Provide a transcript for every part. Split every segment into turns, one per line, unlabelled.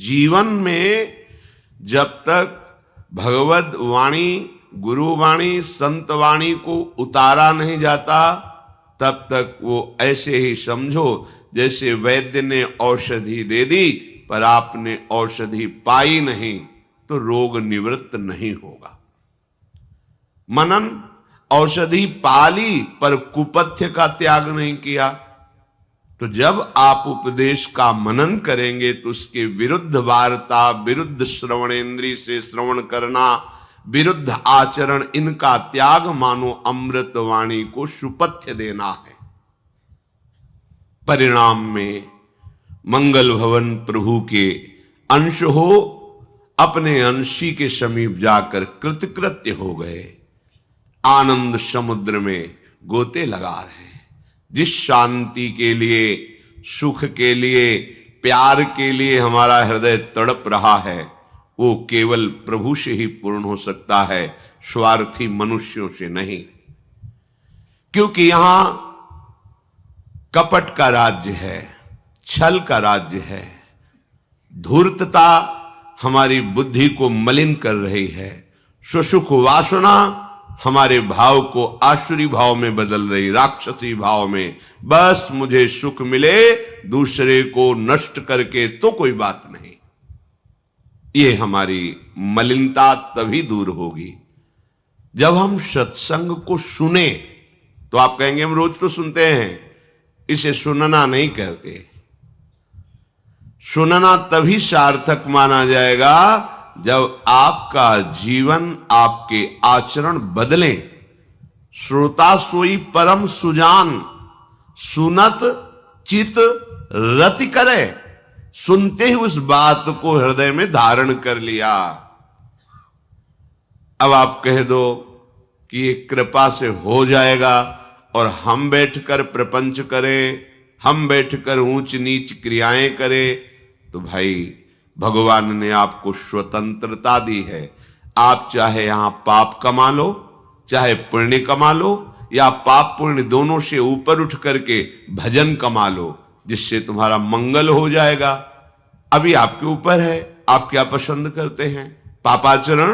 जीवन में जब तक भगवत वाणी, गुरु वाणी, संत वाणी को उतारा नहीं जाता, तब तक वो ऐसे ही समझो जैसे वैद्य ने औषधि दे दी पर आपने औषधि पाई नहीं, तो रोग निवृत्त नहीं होगा। मनन, औषधि पाली पर कुपथ्य का त्याग नहीं किया, तो जब आप उपदेश का मनन करेंगे तो उसके विरुद्ध वार्ता, विरुद्ध श्रवणेंद्रिय से श्रवण करना, विरुद्ध आचरण, इनका त्याग मानो अमृत वाणी को सुपथ्य देना है। परिणाम में मंगल भवन प्रभु के अंश हो, अपने अंशी के समीप जाकर कृतकृत्य हो गए, आनंद समुद्र में गोते लगा रहे हैं। जिस शांति के लिए, सुख के लिए, प्यार के लिए हमारा हृदय तड़प रहा है, वो केवल प्रभु से ही पूर्ण हो सकता है, स्वार्थी मनुष्यों से नहीं। क्योंकि यहां कपट का राज्य है, छल का राज्य है, धूर्तता हमारी बुद्धि को मलिन कर रही है, सुसुख वासना हमारे भाव को आसुरी भाव में बदल रही, राक्षसी भाव में। बस मुझे सुख मिले, दूसरे को नष्ट करके तो कोई बात नहीं। ये हमारी मलिनता तभी दूर होगी जब हम सत्संग को सुने। तो आप कहेंगे हम रोज तो सुनते हैं, इसे सुनना नहीं कहते। सुनना तभी सार्थक माना जाएगा जब आपका जीवन, आपके आचरण बदलें। श्रोता सोई परम सुजान, सुनत चित रति करे। सुनते ही उस बात को हृदय में धारण कर लिया। अब आप कह दो कि ये कृपा से हो जाएगा और हम बैठकर प्रपंच करें, हम बैठकर ऊंच नीच क्रियाएं करें, तो भाई भगवान ने आपको स्वतंत्रता दी है। आप चाहे यहां पाप कमा लो, चाहे पुण्य कमा लो, या पाप पुण्य दोनों से ऊपर उठ करके भजन कमा लो, जिससे तुम्हारा मंगल हो जाएगा। अभी आपके ऊपर है, आप क्या पसंद करते हैं, पापाचरण,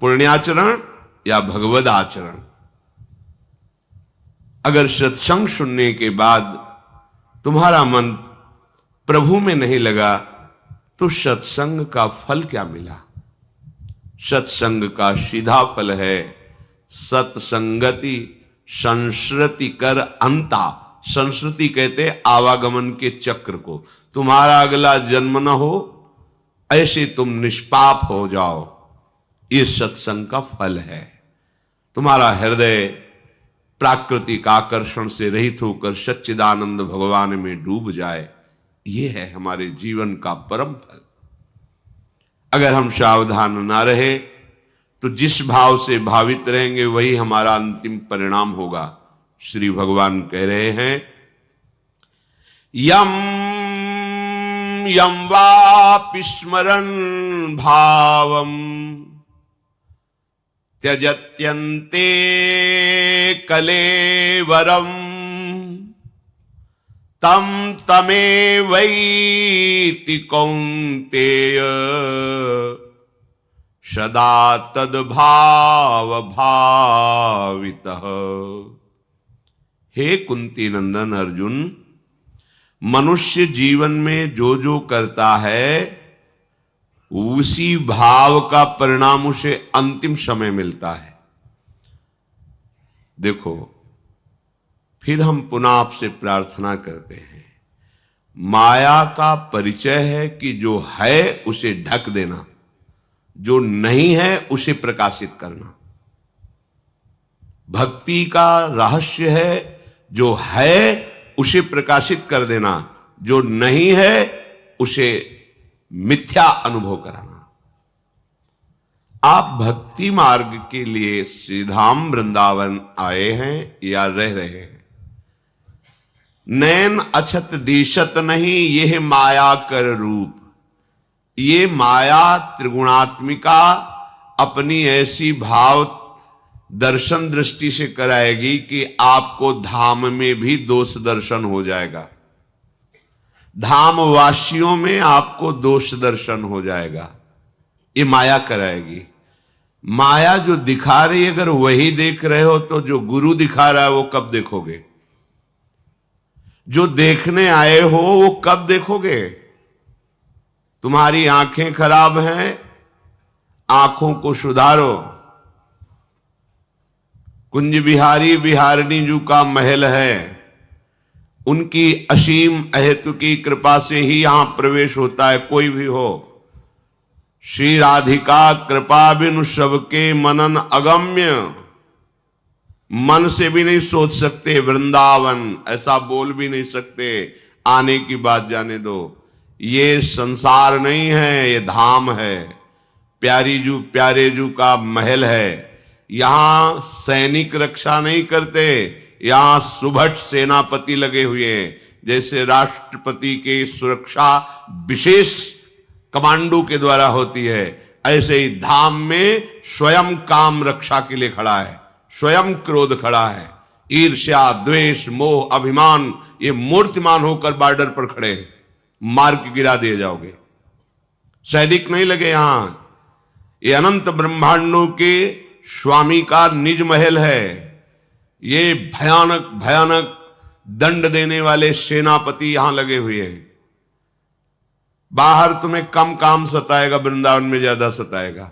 पुण्याचरण या भगवद आचरण। अगर सत्संग सुनने के बाद तुम्हारा मन प्रभु में नहीं लगा, तो सत्संग का फल क्या मिला। सत्संग का सीधा फल है सत्संगति संस्कृति कर अंता। संस्कृति कहते आवागमन के चक्र को। तुम्हारा अगला जन्म न हो, ऐसे तुम निष्पाप हो जाओ, ये सत्संग का फल है। तुम्हारा हृदय प्राकृतिक आकर्षण से रहित होकर सच्चिदानंद भगवान में डूब जाए, ये है हमारे जीवन का परम फल। अगर हम सावधान ना रहे तो जिस भाव से भावित रहेंगे वही हमारा अंतिम परिणाम होगा। श्री भगवान कह रहे हैं, यम यम वापि स्मरन् भावम त्यजत्यन्ते कलेवरम तम तमेवैति कौन्तेय सदा तद्भाव भावितः। हे कुंती नंदन अर्जुन, मनुष्य जीवन में जो जो करता है उसी भाव का परिणाम उसे अंतिम समय मिलता है। देखो, फिर हम पुनः आपसे प्रार्थना करते हैं, माया का परिचय है कि जो है उसे ढक देना, जो नहीं है उसे प्रकाशित करना। भक्ति का रहस्य है जो है उसे प्रकाशित कर देना, जो नहीं है उसे मिथ्या अनुभव कराना। आप भक्ति मार्ग के लिए श्रीधाम वृंदावन आए हैं या रह रहे हैं। नैन अछत दिशत नहीं यह माया कर रूप। ये माया त्रिगुणात्मिका अपनी ऐसी भाव दर्शन दृष्टि से कराएगी कि आपको धाम में भी दोष दर्शन हो जाएगा। धामवासियों में आपको दोष दर्शन हो जाएगा। ये माया कराएगी। माया जो दिखा रही, अगर वही देख रहे हो तो जो गुरु दिखा रहा है वो कब देखोगे? जो देखने आए हो वो कब देखोगे? तुम्हारी आंखें खराब हैं, आंखों को सुधारो। कुंज बिहारी बिहारिणी जी का महल है, उनकी असीम अहेतु की कृपा से ही यहां प्रवेश होता है, कोई भी हो। श्री राधिका कृपा बिनु सबके मनन अगम्य, मन से भी नहीं सोच सकते वृंदावन, ऐसा बोल भी नहीं सकते। आने की बात जाने दो। ये संसार नहीं है, ये धाम है, प्यारी जू प्यारे जू का महल है। यहां सैनिक रक्षा नहीं करते, यहां सुभट सेनापति लगे हुए हैं। जैसे राष्ट्रपति की सुरक्षा विशेष कमांडो के द्वारा होती है, ऐसे ही धाम में स्वयं काम रक्षा के लिए खड़ा है, स्वयं क्रोध खड़ा है। ईर्ष्या, द्वेष, मोह, अभिमान, ये मूर्तिमान होकर बॉर्डर पर खड़े हैं, मार के गिरा दिए जाओगे। सैनिक नहीं लगे यहां। ये अनंत ब्रह्मांडों के स्वामी का निज महल है। ये भयानक भयानक दंड देने वाले सेनापति यहां लगे हुए हैं। बाहर तुम्हें कम काम सताएगा, वृंदावन में ज्यादा सताएगा।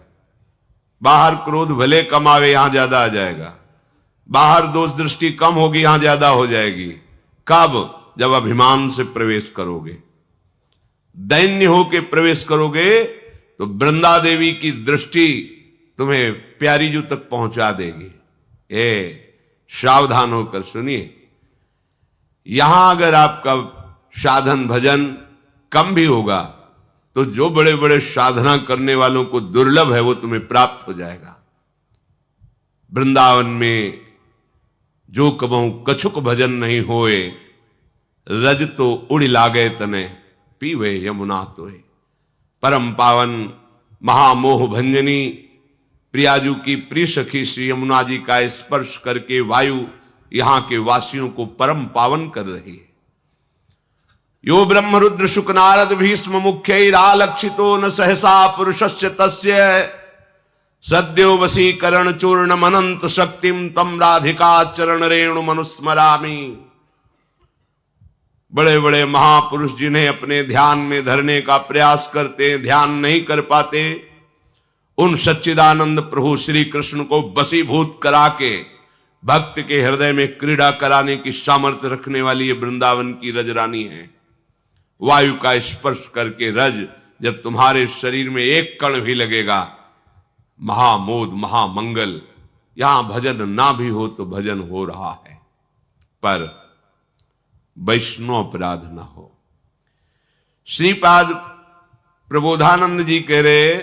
बाहर क्रोध भले कम आवे, यहां ज्यादा आ जाएगा। बाहर दोष दृष्टि कम होगी, यहां ज्यादा हो जाएगी। कब? जब अभिमान से प्रवेश करोगे, दैन्य होके प्रवेश करोगे, तो वृंदा देवी की दृष्टि तुम्हें प्यारी जू तक पहुंचा देगी। सावधान होकर सुनिए। यहां अगर आपका साधन भजन कम भी होगा तो जो बड़े बड़े साधना करने वालों को दुर्लभ है वो तुम्हें प्राप्त हो जाएगा। वृंदावन में जो कबहू कछुक भजन नहीं होए, रज तो उड़ लागे तने, पीवे यमुना तोए। परम पावन महामोह भंजनी प्रियाजू की प्रिय सखी श्री यमुना जी का स्पर्श करके वायु यहां के वासियों को परम पावन कर रही है। यो ब्रह्म रुद्र शुक नारद भीष्म मुख्यैरालक्षितो न सहसा पुरुषस्य तस्य सद्यो वशीकरण चूर्णम अनंत शक्तिम तम राधिका चरण रेणु मनुस्मरामि। बड़े बड़े महापुरुष जिन्हें अपने ध्यान में धरने का प्रयास करते, ध्यान नहीं कर पाते, उन सच्चिदानंद प्रभु श्री कृष्ण को वशीभूत करा के भक्त के हृदय में क्रीड़ा कराने की सामर्थ्य रखने वाली ये वृंदावन की रजरानी है। वायु का स्पर्श करके रज जब तुम्हारे शरीर में एक कण भी लगेगा, महामोद महामंगल। यहां भजन ना भी हो तो भजन हो रहा है, पर वैष्णव अपराध ना हो। श्रीपाद प्रबोधानंद जी कह रहे,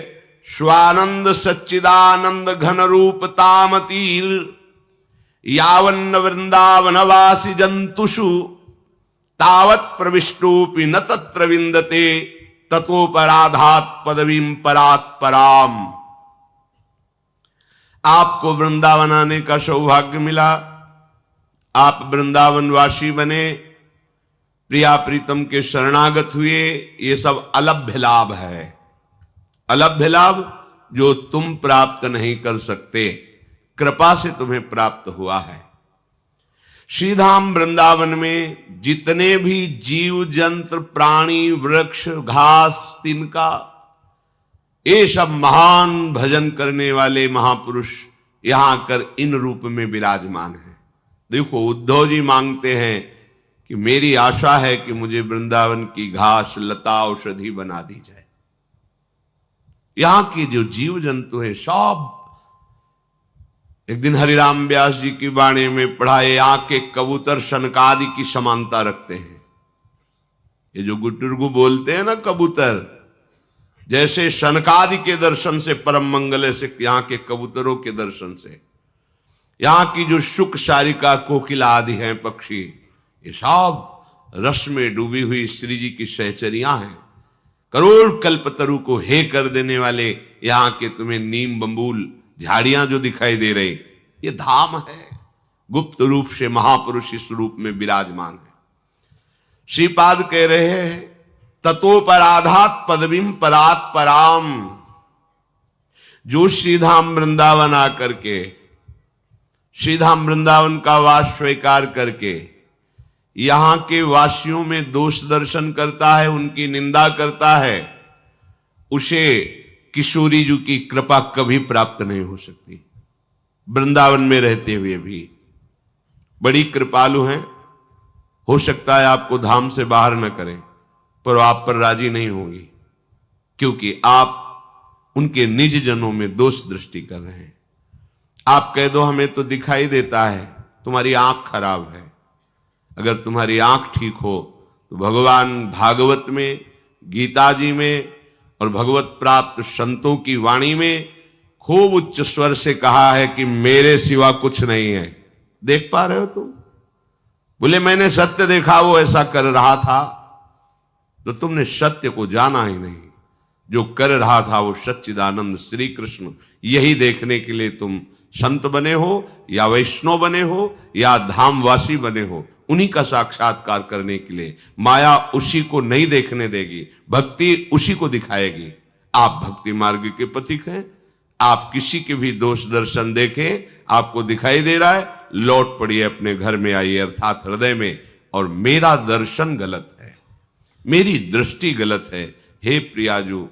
स्वानंद सच्चिदानंद घन रूप तामतीर यावन्न वृंदावनवासी जंतुषु तावत प्रविष्टोपि न तत्र विंदते ततोपराधात पदवीं परात पराम। आपको वृंदावन आने का सौभाग्य मिला, आप वृंदावनवासी बने, प्रिया प्रीतम के शरणागत हुए, ये सब अलभ्य लाभ है। अलभ्य लाभ जो तुम प्राप्त नहीं कर सकते, कृपा से तुम्हें प्राप्त हुआ है। श्रीधाम वृंदावन में जितने भी जीव जंत्र प्राणी वृक्ष घास तिनका, ये सब महान भजन करने वाले महापुरुष यहां कर इन रूप में विराजमान हैं। देखो, उद्धव जी मांगते हैं कि मेरी आशा है कि मुझे वृंदावन की घास लता औषधि बना दी जाए। यहां के जो जीव जंतु है सब, एक दिन हरिराम व्यास जी की वाणी में पढ़ाए, यहां के कबूतर शनकादि की समानता रखते हैं। ये जो गुटुरगु बोलते हैं ना कबूतर, जैसे शनकादि के दर्शन से परम मंगल है, से यहां के कबूतरों के दर्शन से। यहां की जो शुक शारिका कोकिला आदि हैं पक्षी, ये सब रस में डूबी हुई श्री जी की सहचरियां हैं। करोड़ कल्पतरु को हे कर देने वाले यहां के तुम्हें नीम बंबूल झाड़ियां जो दिखाई दे रही, ये धाम है। गुप्त रूप से महापुरुष इस रूप में विराजमान है। श्रीपाद कह रहे हैं, ततोपराधात पदवीम परात पराम। जो श्रीधाम वृंदावन आकर के श्रीधाम वृंदावन का वास स्वीकार करके यहां के वासियों में दोष दर्शन करता है, उनकी निंदा करता है, उसे किशोरी जी की कृपा कभी प्राप्त नहीं हो सकती। वृंदावन में रहते हुए भी बड़ी कृपालु हैं। हो सकता है आपको धाम से बाहर न करें, पर आप पर राजी नहीं होंगी, क्योंकि आप उनके निज जनों में दोष दृष्टि कर रहे हैं। आप कह दो हमें तो दिखाई देता है, तुम्हारी आंख खराब है। अगर तुम्हारी आंख ठीक हो तो भगवान भागवत में, गीता जी में और भगवत प्राप्त संतों की वाणी में खूब उच्च स्वर से कहा है कि मेरे सिवा कुछ नहीं है। देख पा रहे हो तुम? बोले मैंने सत्य देखा, वो ऐसा कर रहा था। तो तुमने सत्य को जाना ही नहीं। जो कर रहा था वो सच्चिदानंद श्री कृष्ण। यही देखने के लिए तुम संत बने हो या वैष्णव बने हो या धामवासी बने हो। उन्हीं का साक्षात्कार करने के लिए माया उसी को नहीं देखने देगी, भक्ति उसी को दिखाएगी। आप भक्ति मार्ग के पथिक हैं। आप किसी के भी दोष दर्शन देखें, आपको दिखाई दे रहा है, लौट पड़िए, अपने घर में आइए, अर्थात हृदय में। और मेरा दर्शन गलत है, मेरी दृष्टि गलत है। हे प्रियाजू,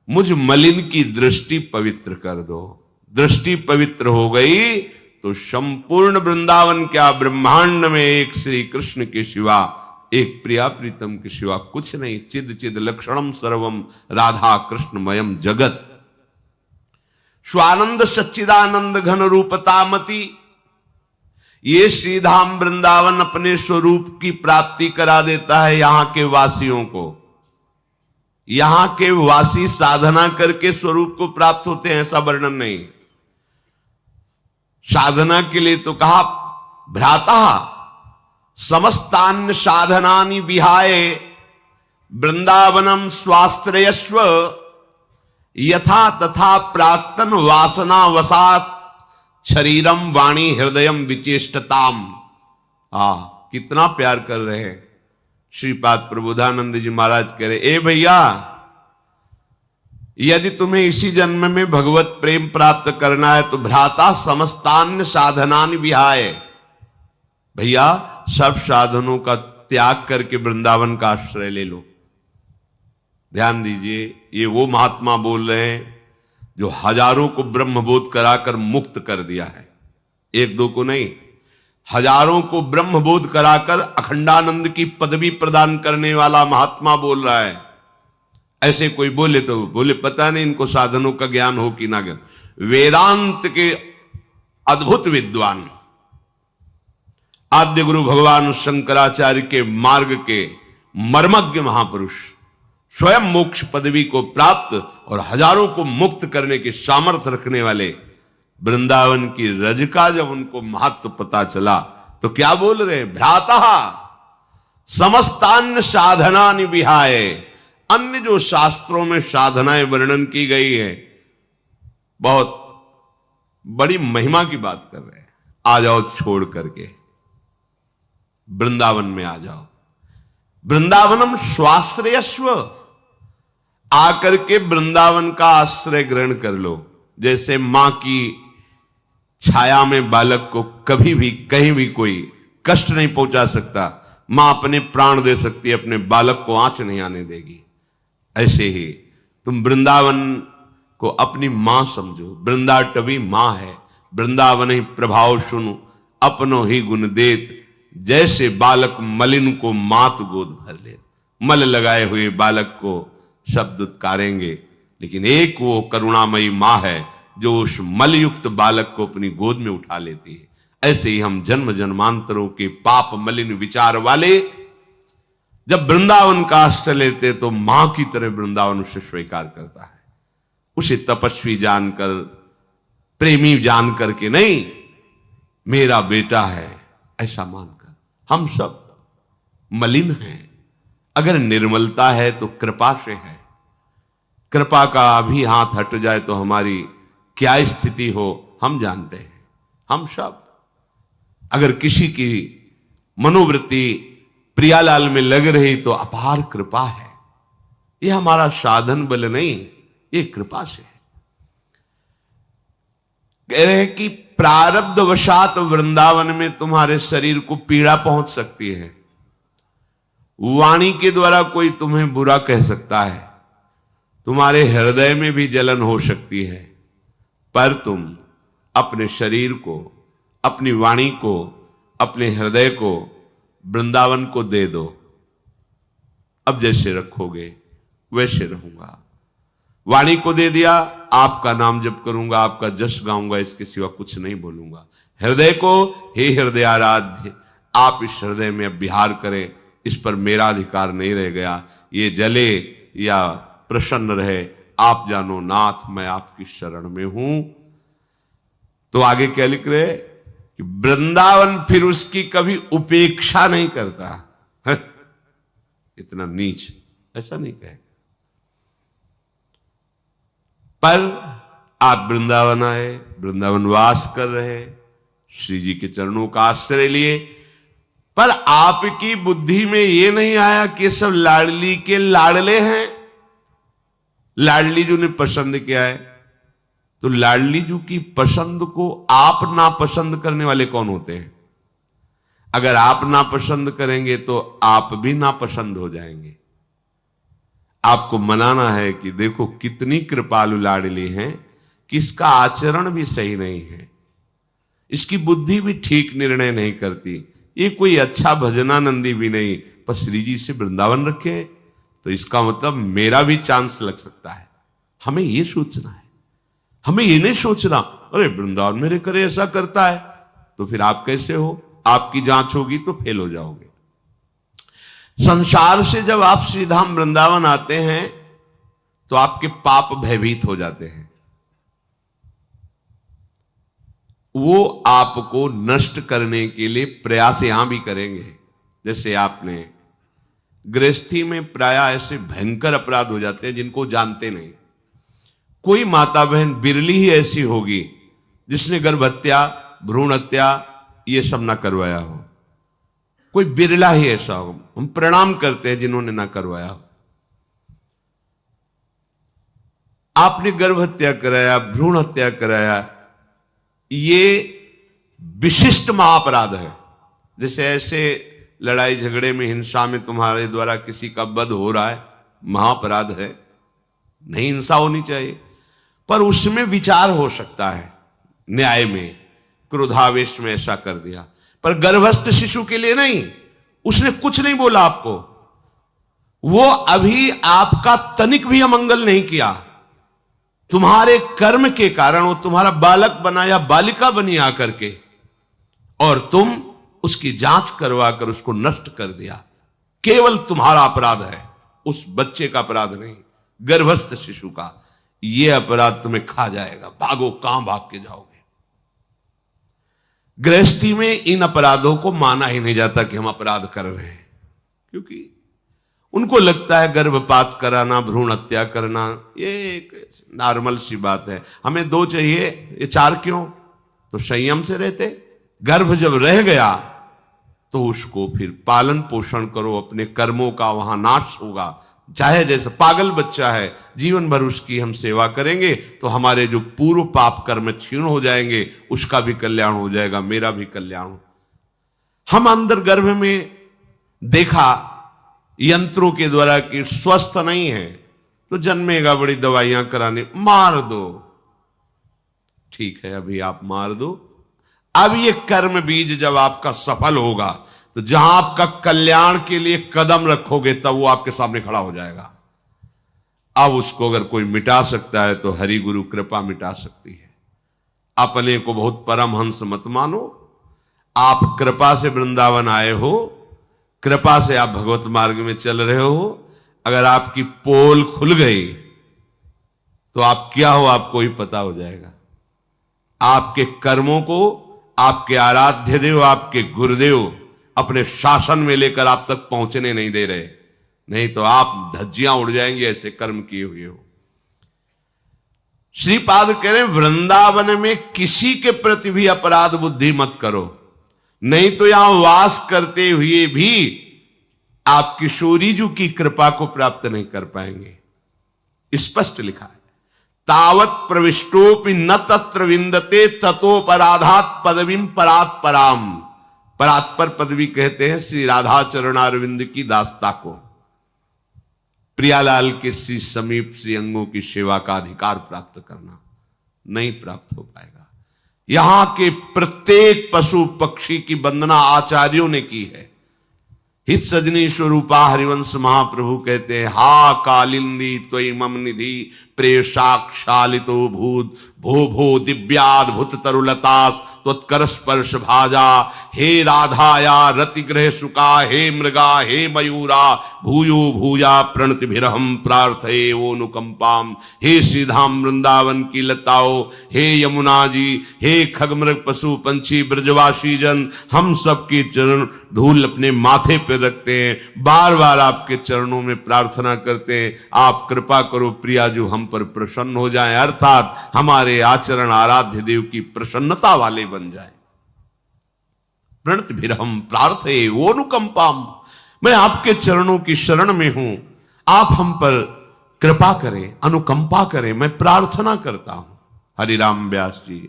मुझ मलिन की दृष्टि पवित्र कर दो। दृष्टि पवित्र हो गई तो संपूर्ण वृंदावन क्या, ब्रह्मांड में एक श्री कृष्ण के सिवा, एक प्रिया प्रीतम के सिवा कुछ नहीं। चिद चिद लक्षणम सर्वम राधा कृष्णमयम जगत। स्वानंद सच्चिदानंद घन रूपतामति। ये श्रीधाम वृंदावन अपने स्वरूप की प्राप्ति करा देता है यहां के वासियों को। यहां के वासी साधना करके स्वरूप को प्राप्त होते हैं, ऐसा वर्णन नहीं। साधना के लिए तो कहा भ्राता समस्तान्य साधनानि विहाय वृंदावनम स्वाश्रयस्व यथा तथा प्राक्तन वासना वसात शरीरम वाणी हृदयम विचेष्टताम। कितना प्यार कर रहे हैं श्रीपाद प्रबोधानंद जी महाराज। कह रहे ए भैया, यदि तुम्हें इसी जन्म में भगवत प्रेम प्राप्त करना है तो भ्राता समस्तान्य साधनानि विहाय। भैया, सब साधनों का त्याग करके वृंदावन का आश्रय ले लो। ध्यान दीजिए, ये वो महात्मा बोल रहे हैं जो हजारों को ब्रह्मबोध कराकर मुक्त कर दिया है। एक दो को नहीं, हजारों को ब्रह्मबोध कराकर अखंडानंद की पदवी प्रदान करने वाला महात्मा बोल रहा है। ऐसे कोई बोले तो बोले पता नहीं इनको साधनों का ज्ञान हो कि ना ज्ञान। वेदांत के अद्भुत विद्वान आद्य गुरु भगवान शंकराचार्य के मार्ग के मर्मज्ञ महापुरुष, स्वयं मोक्ष पदवी को प्राप्त और हजारों को मुक्त करने के सामर्थ्य रखने वाले वृंदावन की रज का जब उनको महत्व पता चला तो क्या बोल रहे? भ्राता समस्तान्य साधनानि विहाय। अन्य जो शास्त्रों में साधनाएं वर्णन की गई है, बहुत बड़ी महिमा की बात कर रहे हैं। आ जाओ छोड़ करके वृंदावन में आ जाओ। वृंदावनम स्वाश्रयस्व। आकर के वृंदावन का आश्रय ग्रहण कर लो। जैसे मां की छाया में बालक को कभी भी कहीं भी कोई कष्ट नहीं पहुंचा सकता, मां अपने प्राण दे सकती है, अपने बालक को आंच नहीं आने देगी। ऐसे ही तुम वृंदावन को अपनी मां समझो। वृंदाटवी मां है। वृंदावन ही प्रभाव सुनु अपनो ही गुण देत। जैसे बालक मलिन को मात गोद भर ले। मल लगाए हुए बालक को शब्द उत्कारेंगे, लेकिन एक वो करुणामयी मां है जो उस मलयुक्त बालक को अपनी गोद में उठा लेती है। ऐसे ही हम जन्म जन्मांतरों के पाप मलिन विचार वाले जब वृंदावन का आश्रय लेते तो मां की तरह वृंदावन उसे स्वीकार करता है। उसे तपस्वी जानकर, प्रेमी जानकर के नहीं, मेरा बेटा है ऐसा मानकर। हम सब मलिन हैं। अगर निर्मलता है तो कृपा से है। कृपा का भी हाथ हट जाए तो हमारी क्या स्थिति हो हम जानते हैं। हम सब अगर किसी की मनोवृत्ति प्रियालाल में लग रही तो अपार कृपा है। ये हमारा साधन बल नहीं, ये कृपा से है। कह रहे हैं कि प्रारब्ध वशात वृंदावन में तुम्हारे शरीर को पीड़ा पहुंच सकती है, वाणी के द्वारा कोई तुम्हें बुरा कह सकता है, तुम्हारे हृदय में भी जलन हो सकती है, पर तुम अपने शरीर को, अपनी वाणी को, अपने हृदय को वृंदावन को दे दो। अब जैसे रखोगे वैसे रहूंगा। वाणी को दे दिया, आपका नाम जप करूंगा, आपका जश गाऊंगा, इसके सिवा कुछ नहीं बोलूंगा। हृदय को, हे हृदय आराध्य, आप इस हृदय में अब विहार करें, इस पर मेरा अधिकार नहीं रह गया, ये जले या प्रसन्न रहे, आप जानो नाथ, मैं आपकी शरण में हूं। तो आगे क्या लिख रहे कि वृंदावन फिर उसकी कभी उपेक्षा नहीं करता। इतना नीच ऐसा नहीं कहे, पर आप वृंदावन आए, वृंदावन वास कर रहे, श्री जी के चरणों का आश्रय लिए, पर आपकी बुद्धि में यह नहीं आया कि सब लाडली के लाडले हैं, लाडली जी ने पसंद किया है। तो लाडली जी की पसंद को आप नापसंद करने वाले कौन होते हैं? अगर आप नापसंद करेंगे तो आप भी नापसंद हो जाएंगे। आपको मनाना है कि देखो कितनी कृपालु लाडली हैं कि इसका आचरण भी सही नहीं है, इसकी बुद्धि भी ठीक निर्णय नहीं करती, ये कोई अच्छा भजनानंदी भी नहीं, पर श्री जी से वृंदावन रखे तो इसका मतलब मेरा भी चांस लग सकता है। हमें ये सोचना है, हमें ये नहीं सोचना अरे वृंदावन मेरे करे ऐसा करता है, तो फिर आप कैसे हो, आपकी जांच होगी तो फेल हो जाओगे। संसार से जब आप श्रीधाम वृंदावन आते हैं तो आपके पाप भयभीत हो जाते हैं, वो आपको नष्ट करने के लिए प्रयास यहां भी करेंगे। जैसे आपने गृहस्थी में प्राय ऐसे भयंकर अपराध हो जाते हैं जिनको जानते नहीं। कोई माता बहन बिरली ही ऐसी होगी जिसने गर्भ हत्या, भ्रूण हत्या ये सब ना करवाया हो, कोई बिरला ही ऐसा हो। हम प्रणाम करते हैं जिन्होंने ना करवाया हो। आपने गर्भ हत्या कराया, भ्रूण हत्या कराया, ये विशिष्ट महाअपराध है। जैसे ऐसे लड़ाई झगड़े में, हिंसा में तुम्हारे द्वारा किसी का वध हो रहा है, महाअपराध है, नहीं हिंसा होनी चाहिए, पर उसमें विचार हो सकता है न्याय में, क्रोधावेश में ऐसा कर दिया। पर गर्भस्थ शिशु के लिए नहीं, उसने कुछ नहीं बोला आपको, वो अभी आपका तनिक भी अमंगल नहीं किया, तुम्हारे कर्म के कारण वो तुम्हारा बालक बना या बालिका बनी आकर के, और तुम उसकी जांच करवा कर उसको नष्ट कर दिया। केवल तुम्हारा अपराध है, उस बच्चे का अपराध नहीं, गर्भस्थ शिशु का। यह अपराध तुम्हें खा जाएगा, भागो, कहां भाग के जाओगे। गृहस्थी में इन अपराधों को माना ही नहीं जाता कि हम अपराध कर रहे हैं, क्योंकि उनको लगता है गर्भपात कराना, भ्रूण हत्या करना ये एक नॉर्मल सी बात है। हमें 2 चाहिए, ये 4 क्यों? तो संयम से रहते। गर्भ जब रह गया तो उसको फिर पालन पोषण करो, अपने कर्मों का वहां नाश होगा। चाहे जैसे पागल बच्चा है, जीवन भर उसकी हम सेवा करेंगे तो हमारे जो पूर्व पाप कर्म क्षीण हो जाएंगे, उसका भी कल्याण हो जाएगा, मेरा भी कल्याण। हम अंदर गर्भ में देखा यंत्रों के द्वारा कि स्वस्थ नहीं है तो जन्मेगा, बड़ी दवाइयां कराने, मार दो। ठीक है, अभी आप मार दो। अब ये कर्म बीज जब आपका सफल होगा तो जहां आपका कल्याण के लिए कदम रखोगे तब वो आपके सामने खड़ा हो जाएगा। अब उसको अगर कोई मिटा सकता है तो हरि गुरु कृपा मिटा सकती है। अपने को बहुत परमहंस मत मानो, आप कृपा से वृंदावन आए हो, कृपा से आप भगवत मार्ग में चल रहे हो। अगर आपकी पोल खुल गई तो आप क्या हो आपको ही पता हो जाएगा। आपके कर्मों को आपके आराध्य देव, आपके गुरुदेव अपने शासन में लेकर आप तक पहुंचने नहीं दे रहे, नहीं तो आप धज्जियां उड़ जाएंगे ऐसे कर्म किए हुए हो। श्रीपाद कह रहे हैं वृंदावन में किसी के प्रति भी अपराध बुद्धि मत करो, नहीं तो यहां वास करते हुए भी आप किशोरी जी की कृपा को प्राप्त नहीं कर पाएंगे। स्पष्ट लिखा है, तावत प्रविष्टोपि न तत्र विंदते ततोपराधात पदवीम परात पराम। परात्पर पदवी कहते हैं श्री राधा चरणारविंद की दास्ता को। प्रियालाल के श्री समीप श्री अंगों की सेवा का अधिकार प्राप्त करना नहीं प्राप्त हो पाएगा। यहां के प्रत्येक पशु पक्षी की वंदना आचार्यों ने की है। हित सजनी स्वरूपा हरिवंश महाप्रभु कहते हैं, हा कालिंदी त्वयि मम निधि प्रेषाक्षालितो भूत भो भो दिव्याद्भुत तरुलतास त्वत्कर स्पर्श भाजा। हे राधाया रतिग्रह सुका, हे मृगा हे मयूरा भूयो भूया प्रणतिभिरहम प्रार्थये ओनुकंपाम। हे श्रीधाम वृंदावन की लताओ, हे यमुना जी, हे खगमृग पशु पंछी ब्रजवासी जन, हम सबके चरण धूल अपने माथे पर रखते हैं, बार बार आपके चरणों में प्रार्थना करते हैं, आप कृपा करो प्रिया जो हम पर प्रसन्न हो जाएं, अर्थात हमारे आचरण आराध्य देव की प्रसन्नता वाले बन जाए। प्रणतिभिरहम प्रार्थये ओनुकंपाम, मैं आपके चरणों की शरण में हूं, आप हम पर कृपा करें, अनुकंपा करें, मैं प्रार्थना करता हूं। हरिराम व्यास जी,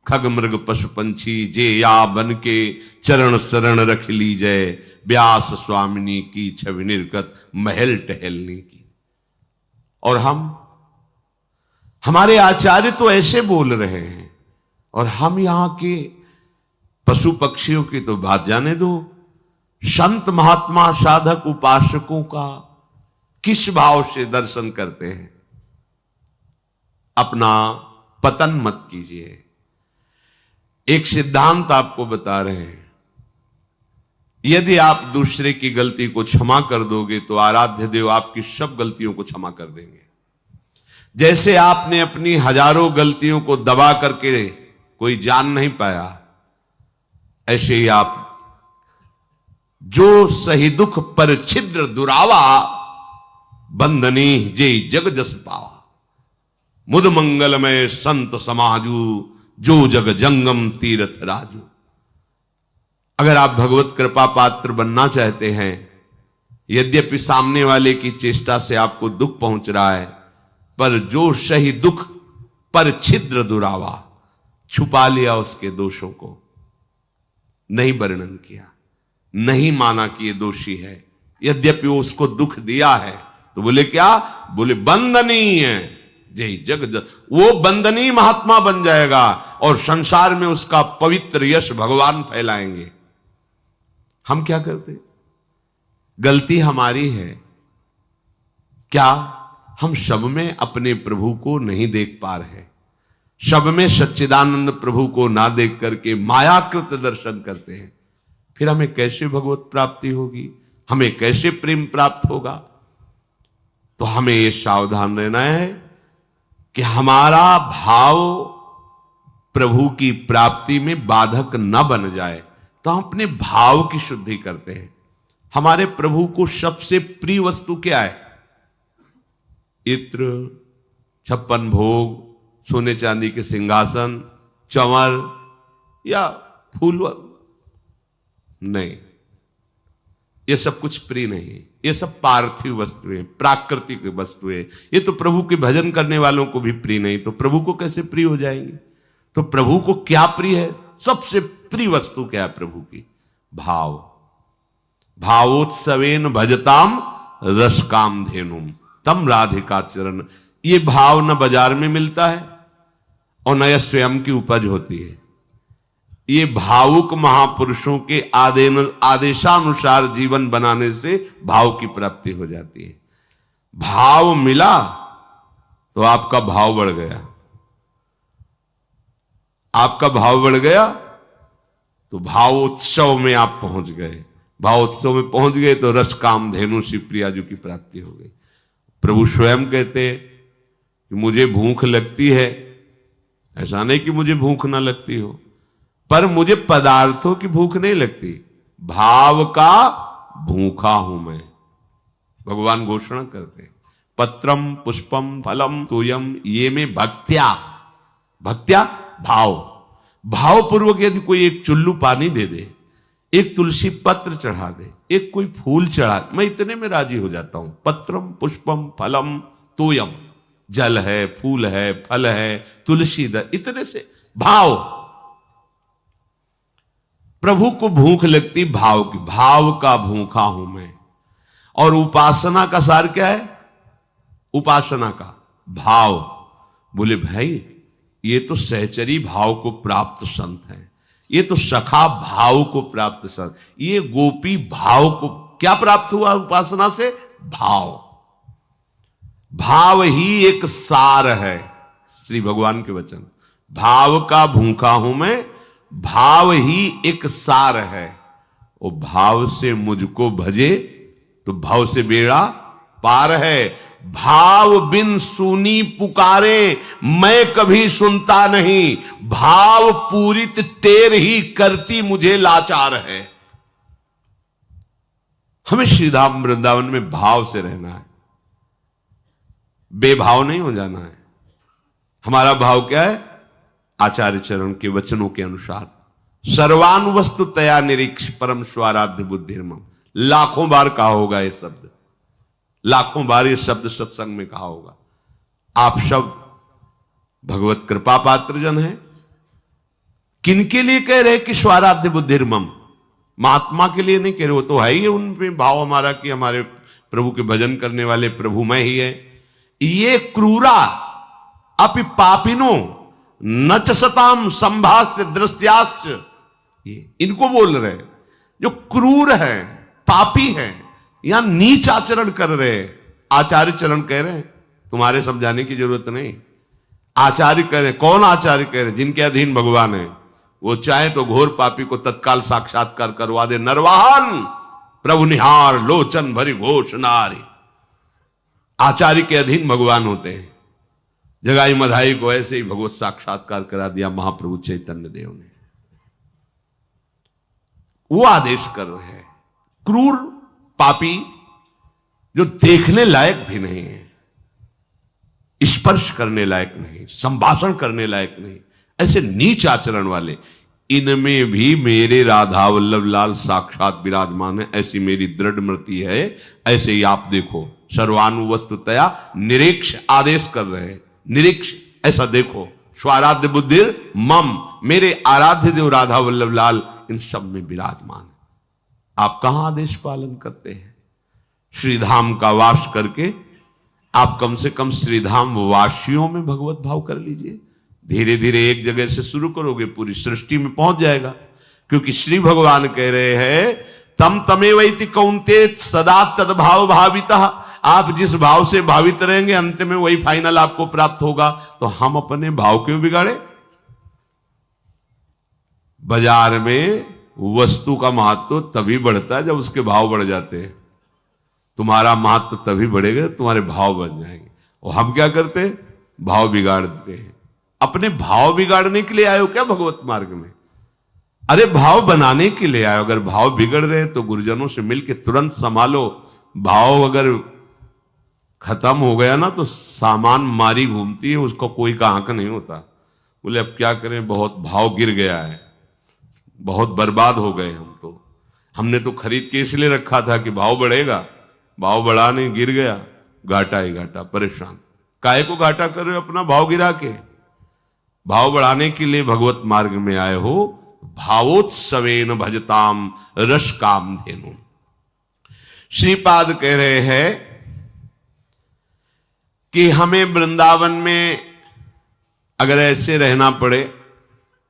खग मृग पशु पंछी जे या बन के चरण शरण रख लीजय, व्यास स्वामिनी की छवि निर्गत महल टहलने की। और हमारे आचार्य तो ऐसे बोल रहे हैं, और हम यहां के पशु पक्षियों की तो बात जाने दो। संत महात्मा साधक उपासकों का किस भाव से दर्शन करते हैं। अपना पतन मत कीजिए। एक सिद्धांत आपको बता रहे हैं, यदि आप दूसरे की गलती को क्षमा कर दोगे तो आराध्य देव आपकी सब गलतियों को क्षमा कर देंगे। जैसे आपने अपनी हजारों गलतियों को दबा करके कोई जान नहीं पाया, ऐसे ही आप जो सही दुख पर छिद्र दुरावा बंदनी जे जग जस पावा। मुद मंगलमय संत समाजू जो जग जंगम तीर्थ राजू। अगर आप भगवत कृपा पात्र बनना चाहते हैं, यद्यपि सामने वाले की चेष्टा से आपको दुख पहुंच रहा है, पर जो सही दुख पर छिद्र दुरावा, छुपा लिया उसके दोषों को, नहीं वर्णन किया, नहीं माना कि ये दोषी है, यद्यपि वो उसको दुख दिया है, तो बोले क्या, बोले बंदनीय जय जग जग, वो बंदनीय महात्मा बन जाएगा और संसार में उसका पवित्र यश भगवान फैलाएंगे। हम क्या करते, गलती हमारी है क्या, हम सब में अपने प्रभु को नहीं देख पा रहे, सब में सच्चिदानंद प्रभु को ना देख करके मायाकृत दर्शन करते हैं। फिर हमें कैसे भगवत प्राप्ति होगी, हमें कैसे प्रेम प्राप्त होगा। तो हमें यह सावधान रहना है कि हमारा भाव प्रभु की प्राप्ति में बाधक न बन जाए। तो हम अपने भाव की शुद्धि करते हैं। हमारे प्रभु को सबसे प्रिय वस्तु क्या है, इत्र, 56 भोग, सोने चांदी के सिंहासन, चंवर या फूल नहीं, ये सब कुछ प्रिय नहीं। ये सब पार्थिव वस्तुएं, प्राकृतिक वस्तुएं, ये तो प्रभु के भजन करने वालों को भी प्रिय नहीं, तो प्रभु को कैसे प्रिय हो जाएंगे। तो प्रभु को क्या प्रिय है, सबसे प्रिय वस्तु क्या है प्रभु की, भाव। भावोत्सवेन भजताम रसकाम धेनुम तम राधिका चरण। ये भाव न बाजार में मिलता है और न यह स्वयं की उपज होती है। ये भावुक महापुरुषों के आदेशानुसार जीवन बनाने से भाव की प्राप्ति हो जाती है। भाव मिला तो आपका भाव बढ़ गया, आपका भाव बढ़ गया तो भावोत्सव में आप पहुंच गए। भावोत्सव में पहुंच गए तो रस काम धेनु शिवप्रिया जी की प्राप्ति हो गई। प्रभु स्वयं कहते हैं कि मुझे भूख लगती है, ऐसा नहीं कि मुझे भूख ना लगती हो, पर मुझे पदार्थों की भूख नहीं लगती, भाव का भूखा हूं मैं। भगवान घोषणा करते, पत्रम पुष्पम फलम तोयम ये में भक्त्या, भक्त्या भाव, भाव पूर्वक यदि कोई एक चुल्लू पानी दे दे, एक तुलसी पत्र चढ़ा दे, एक कोई फूल चढ़ा, मैं इतने में राजी हो जाता हूं। पत्रम पुष्पम फलम तोयम, जल है, फूल है, फल है, तुलसी इतने से भाव। प्रभु को भूख लगती भाव की, भाव का भूखा हूं मैं। और उपासना का सार क्या है? उपासना का भाव। बोले भाई ये तो सहचरी भाव को प्राप्त संत हैं, ये तो सखा भाव को प्राप्त संत, ये गोपी भाव को क्या प्राप्त हुआ उपासना से? भाव। भाव ही एक सार है। श्री भगवान के वचन, भाव का भूखा हूं मैं, भाव ही एक सार है। वो भाव से मुझको भजे तो भाव से बेड़ा पार है। भाव बिन सुनी पुकारे मैं कभी सुनता नहीं, भाव पूरित टेर ही करती मुझे लाचार है। हमें श्रीधाम वृंदावन में भाव से रहना है, बेभाव नहीं हो जाना है। हमारा भाव क्या है? आचार्य चरण के वचनों के अनुसार सर्वानुवस्तु तया निरीक्ष परम स्वाराध्य बुद्धिर्मम। लाखों बार कहा होगा ये शब्द, लाखों बार ये शब्द सत्संग में कहा होगा। आप सब भगवत कृपा पात्र जन हैं। किनके लिए कह रहे कि स्वाराध्य बुद्धिर्मम? महात्मा के लिए नहीं कह रहे, वो तो है ही उन पे भाव हमारा कि हमारे प्रभु के भजन करने वाले प्रभुमय ही है। ये क्रूरा अपि पापिनो न च सताम संभाष्य दृश्याश्च, ये इनको बोल रहे जो क्रूर है, पापी है, यहां नीच आचरण कर रहे। आचार्य चरण कह रहे हैं, तुम्हारे समझाने की जरूरत नहीं। आचार्य कह रहे, कौन आचार्य कह रहे? जिनके अधीन भगवान है। वो चाहे तो घोर पापी को तत्काल साक्षात्कार करवा दे। नरवाहन प्रभु निहार लोचन भरी घोष नारी। आचार्य के अधीन भगवान होते हैं। जगाई मधाई को ऐसे ही भगवत साक्षात्कार करा दिया महाप्रभु चैतन्य देव ने। वो आदेश कर रहे हैं। क्रूर पापी जो देखने लायक भी नहीं है, स्पर्श करने लायक नहीं, संभाषण करने लायक नहीं, ऐसे नीच आचरण वाले, इनमें भी मेरे राधा वल्लभ लाल साक्षात विराजमान है, ऐसी मेरी दृढ़ मृति है। ऐसे ही आप देखो, सर्वानुवस्तुतया निरीक्ष आदेश कर रहे हैं। निरीक्ष, ऐसा देखो। स्वाराध्य बुद्धिर मम, मेरे आराध्य देव राधा वल्लभ लाल इन सब में विराजमान है। आप कहां आदेश पालन करते हैं? श्रीधाम का वास करके आप कम से कम श्रीधाम वासियों में भगवत भाव कर लीजिए। धीरे धीरे एक जगह से शुरू करोगे, पूरी सृष्टि में पहुंच जाएगा। क्योंकि श्री भगवान कह रहे हैं, तम तमेवैति कौन्ते सदा तद्भाव भाविता। आप जिस भाव से भावित रहेंगे अंत में वही फाइनल आपको प्राप्त होगा। तो हम अपने भाव क्यों बिगाड़े? बाजार में वस्तु का महत्व तभी बढ़ता है जब उसके भाव बढ़ जाते हैं। तुम्हारा महत्व तभी बढ़ेगा, तुम्हारे भाव बन जाएंगे। और हम क्या करते हैं? भाव बिगाड़ देते हैं। अपने भाव बिगाड़ने के लिए आए हो क्या भगवत मार्ग में? अरे भाव बनाने के लिए आए हो। अगर भाव बिगड़ रहे तो गुरुजनों से मिलकर तुरंत संभालो। भाव अगर खत्म हो गया ना तो सामान मारी घूमती है, उसका कोई का आंक नहीं होता। बोले अब क्या करें, बहुत भाव गिर गया है, बहुत बर्बाद हो गए हम तो। हमने तो खरीद के इसलिए रखा था कि भाव बढ़ेगा, भाव बढ़ा नहीं, गिर गया, घाटा ही घाटा, परेशान। काहे को घाटा कर रहे हो अपना भाव गिरा के? भाव बढ़ाने के लिए भगवत मार्ग में आए हो। भावोत्सवेन भजताम रस काम धेनु। श्रीपाद कह रहे हैं कि हमें वृंदावन में अगर ऐसे रहना पड़े,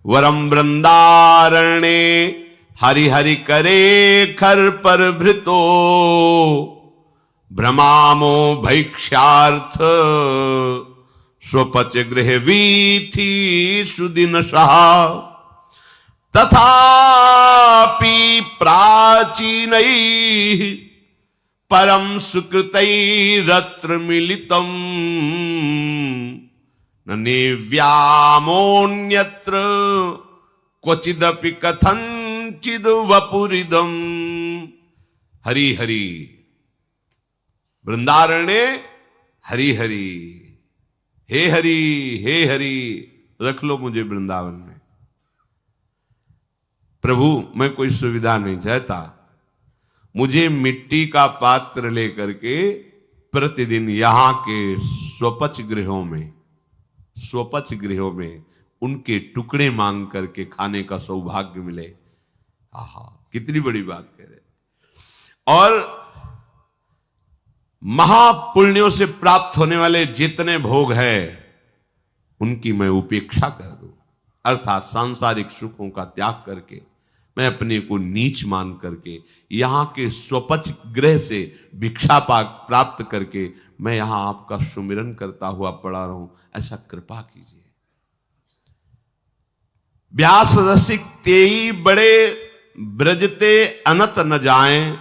वरम वृंदारण्ये हरि हरि करे खर पर भृतो भ्रमामो भैक्ष्यार्थ स्वपच गृह वीथि सुदिन सहा तथापि प्राचीनैः परम सुकृतैरत्र मिलितम् न निव्यामोऽन्यत्र क्वचिदपि कथंचिद् वपुरिदम्। हरि हरि वृंदारण्ये हरि हरि, हे हरि हे हरि, रख लो मुझे वृंदावन में। प्रभु मैं कोई सुविधा नहीं चाहता, मुझे मिट्टी का पात्र लेकर के प्रतिदिन यहाँ के स्वपच गृहों में उनके टुकड़े मांग करके खाने का सौभाग्य मिले। आहा, कितनी बड़ी बात कह रहे। और महापुण्यों से प्राप्त होने वाले जितने भोग है उनकी मैं उपेक्षा कर दूं, अर्थात सांसारिक सुखों का त्याग करके मैं अपने को नीच मान करके यहां के स्वपच गृह से भिक्षा पाक प्राप्त करके मैं यहां आपका सुमिरन करता हुआ पड़ा रहूं, ऐसा कृपा कीजिए। व्यास रसिक तेई बड़े ब्रजते अनत न जाएं,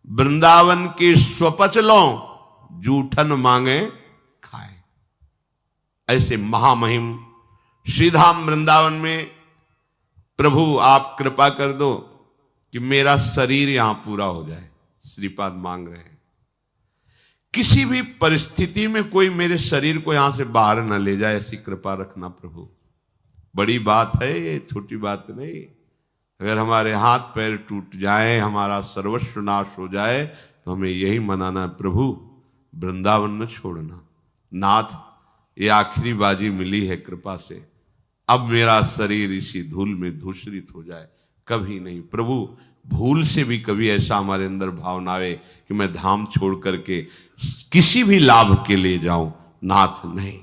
वृंदावन के स्वपच लो जूठन मांगे खाए। ऐसे महामहिम श्रीधाम वृंदावन में प्रभु आप कृपा कर दो कि मेरा शरीर यहां पूरा हो जाए। श्रीपाद मांग रहे हैं किसी भी परिस्थिति में कोई मेरे शरीर को यहां से बाहर न ले जाए, ऐसी कृपा रखना प्रभु। बड़ी बात है ये, छोटी बात नहीं। अगर हमारे हाथ पैर टूट जाए, हमारा सर्वस्व नाश हो जाए, तो हमें यही मनाना है, प्रभु वृंदावन न छोड़ना। नाथ, ये आखिरी बाजी मिली है कृपा से, अब मेरा शरीर इसी धूल में धूसरित हो जाए, कभी नहीं। प्रभु भूल से भी कभी ऐसा हमारे अंदर भाव ना आवे कि मैं धाम छोड़ करके किसी भी लाभ के लिए जाऊं। नाथ, नहीं।